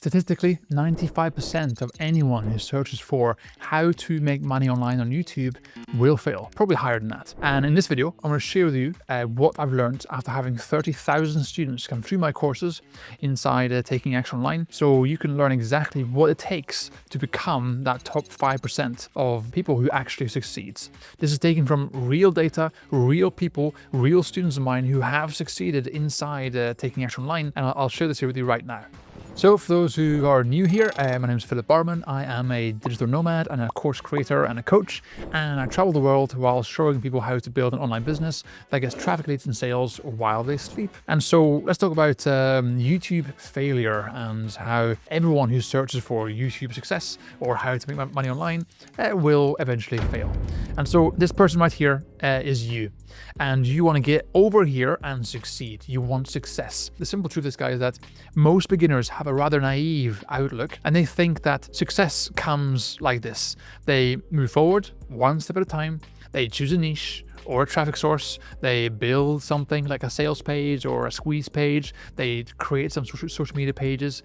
Statistically, 95% of anyone who searches for how to make money online on YouTube will fail, probably higher than that. And in this video, I'm going to share with you what I've learned after having 30,000 students come through my courses inside Taking Action Online, so you can learn exactly what it takes to become that top 5% of people who actually succeeds. This is taken from real data, real people, real students of mine who have succeeded inside Taking Action Online, and I'll share this here with you right now. So for those who are new here, my name is Philip Barman. I am a digital nomad and a course creator and a coach, and I travel the world while showing people how to build an online business that gets traffic, leads and sales while they sleep. And so let's talk about YouTube failure and how everyone who searches for YouTube success or how to make money online will eventually fail. And so this person right here is you. And you want to get over here and succeed. You want success. The simple truth of this guy is that most beginners have a rather naive outlook, and they think that success comes like this. They move forward one step at a time. They choose a niche or a traffic source. They build something like a sales page or a squeeze page. They create some social media pages,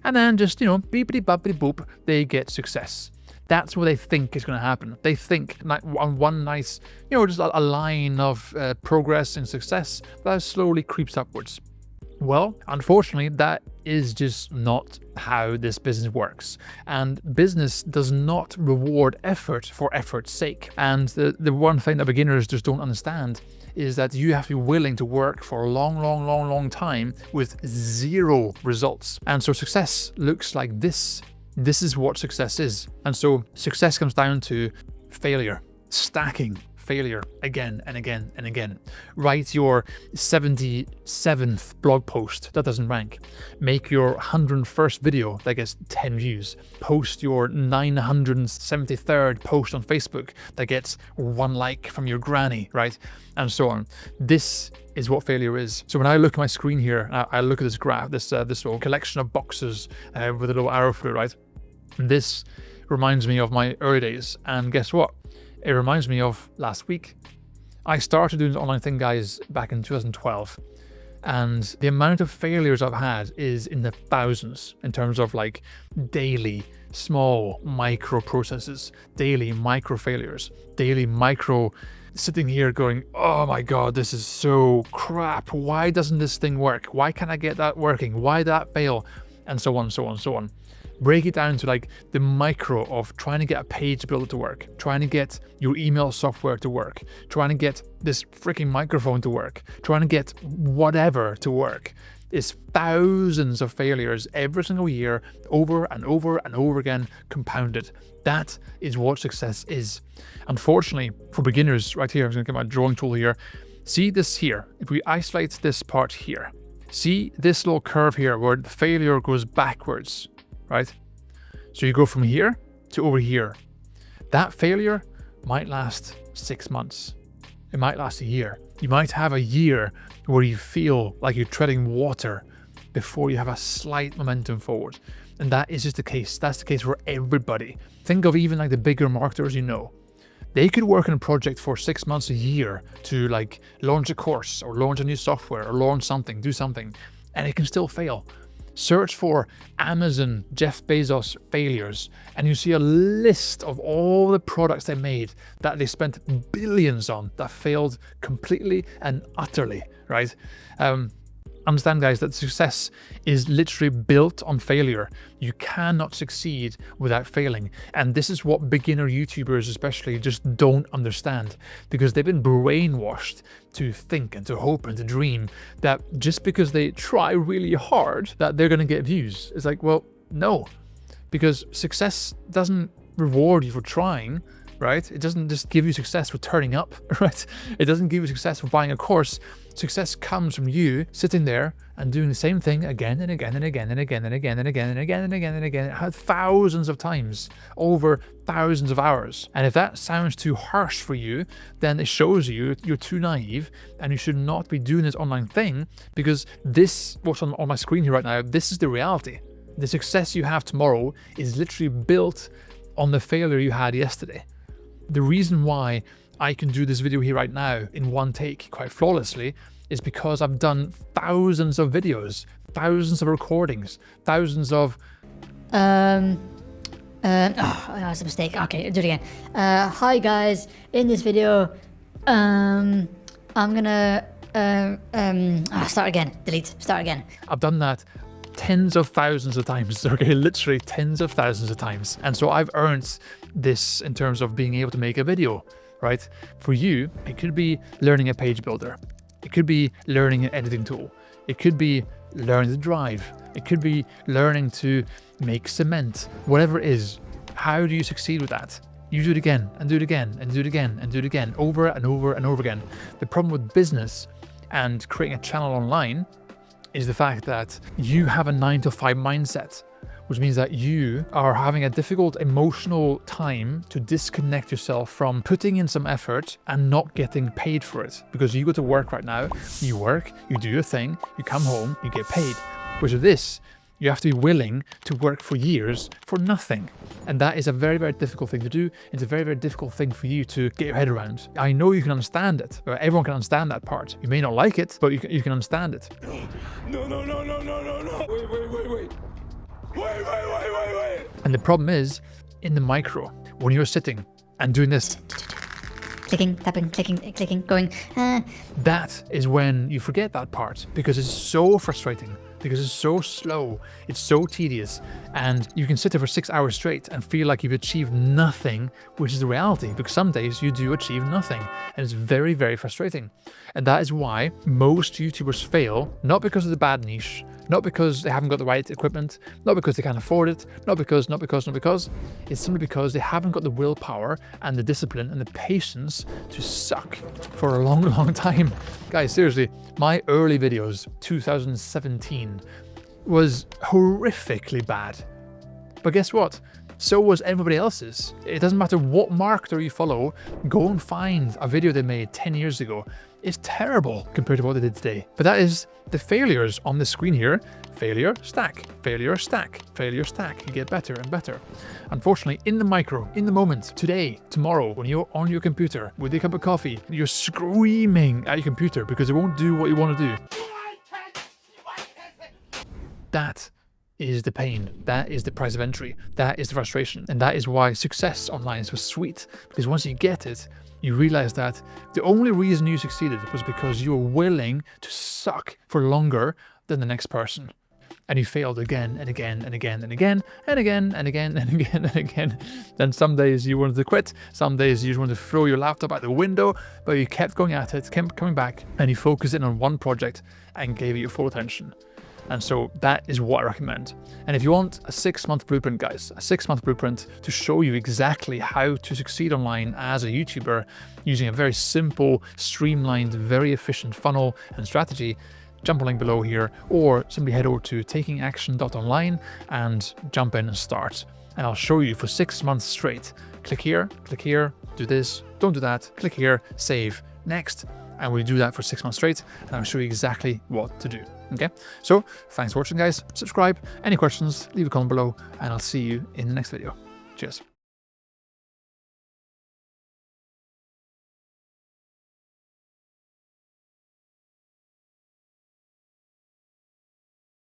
and then just, beepity boppity boop, they get success. That's what they think is going to happen. They think on one nice, just a line of progress and success that slowly creeps upwards. Well, unfortunately, that is just not how this business works. And business does not reward effort for effort's sake. And the one thing that beginners just don't understand is that you have to be willing to work for a long time with zero results. And so success looks like this. This is what success is. And so success comes down to failure, stacking failure again and again and again. Write your 77th blog post that doesn't rank. Make your 101st video that gets 10 views. Post your 973rd post on Facebook that gets 1 like from your granny, right? And so on. This is what failure is. So when I look at my screen here, I look at this graph, this little collection of boxes with a little arrow through, right? This reminds me of my early days. And guess what? It reminds me of last week. I started doing this online thing, guys, back in 2012. And the amount of failures I've had is in the thousands in terms of like daily, small micro processes, daily micro failures, daily micro sitting here going, oh my God, this is so crap. Why doesn't this thing work? Why can't I get that working? Why did that fail? And so on, so on, so on. Break it down to like the micro of trying to get a page builder to work, trying to get your email software to work, trying to get this freaking microphone to work, trying to get whatever to work. It's thousands of failures every single year, over and over and over again, compounded. That is what success is. Unfortunately, for beginners, right here, I'm going to get my drawing tool here. See this here. If we isolate this part here, see this little curve here where the failure goes backwards, right? So you go from here to over here. That failure might last 6 months. It might last a year. You might have a year where you feel like you're treading water before you have a slight momentum forward. And that is just the case. That's the case for everybody. Think of even like the bigger marketers you know. They could work on a project for 6 months, a year to like launch a course or launch a new software or launch something, do something, and it can still fail. Search for Amazon, Jeff Bezos failures, and you see a list of all the products they made that they spent billions on that failed completely and utterly, right? Understand, guys, that success is literally built on failure. You cannot succeed without failing. And this is what beginner YouTubers especially just don't understand, because they've been brainwashed to think and to hope and to dream that just because they try really hard that they're going to get views. It's like, well, no, because success doesn't reward you for trying, right? It doesn't just give you success for turning up, right? It doesn't give you success for buying a course. Success comes from you sitting there and doing the same thing again and again and again and again and again and again and again and again and again, thousands of times over thousands of hours. And if that sounds too harsh for you, then it shows you you're too naive and you should not be doing this online thing, because this, what's on my screen here right now, this is the reality. The success you have tomorrow is literally built on the failure you had yesterday. The reason why I can do this video here right now in one take quite flawlessly is because I've done thousands of videos, thousands of recordings, thousands of That's a mistake. Okay, do it again. Hi guys, in this video, I'm gonna, start again, delete, start again. I've done that tens of thousands of times, okay, literally tens of thousands of times. And so I've earned this in terms of being able to make a video, right? For you, it could be learning a page builder. It could be learning an editing tool. It could be learning to drive. It could be learning to make cement, whatever it is. How do you succeed with that? You do it again and do it again and do it again and do it again, over and over and over again. The problem with business and creating a channel online is the fact that you have a 9-to-5 mindset, which means that you are having a difficult emotional time to disconnect yourself from putting in some effort and not getting paid for it. Because you go to work right now, you work, you do your thing, you come home, you get paid. Whereas with this, you have to be willing to work for years for nothing. And that is a very, very difficult thing to do. It's a very, very difficult thing for you to get your head around. I know you can understand it. Everyone can understand that part. You may not like it, but you can understand it. No. Wait. And the problem is, in the micro, when you're sitting and doing this, Clicking, tapping, clicking, going, that is when you forget that part, because it's so frustrating, because it's so slow, it's so tedious, and you can sit there for 6 hours straight and feel like you've achieved nothing, which is the reality, because some days you do achieve nothing, and it's very, very frustrating. And that is why most YouTubers fail, not because of the bad niche, not because they haven't got the right equipment, not because they can't afford it, not because, it's simply because they haven't got the willpower and the discipline and the patience to suck for a long, long time. Guys, seriously, my early videos, 2017, was horrifically bad. But guess what? So was everybody else's. It doesn't matter what marketer you follow, go and find a video they made 10 years ago. It's terrible compared to what they did today. But that is the failures on the screen here. Failure, stack, failure, stack, failure, stack. You get better and better. Unfortunately, in the micro, in the moment, today, tomorrow, when you're on your computer with a cup of coffee, you're screaming at your computer because it won't do what you want to do. That is the pain. That is the price of entry. That is the frustration. And that is why success online is so sweet. Because once you get it, you realize that the only reason you succeeded was because you were willing to suck for longer than the next person. And you failed again and again and again and again and again and again and again and again. Then some days you wanted to quit, some days you just wanted to throw your laptop out the window, but you kept going at it, kept coming back, and you focused in on one project and gave it your full attention. And so that is what I recommend. And if you want a 6-month blueprint, guys, a 6-month blueprint to show you exactly how to succeed online as a YouTuber using a very simple, streamlined, very efficient funnel and strategy, jump a link below here, or simply head over to takingaction.online and jump in and start. And I'll show you for 6 months straight. Click here, do this, don't do that, click here, save, next. And we do that for 6 months straight, and I'll show you exactly what to do. Okay, so thanks for watching, guys. Subscribe. Any questions, leave a comment below, and I'll see you in the next video. Cheers.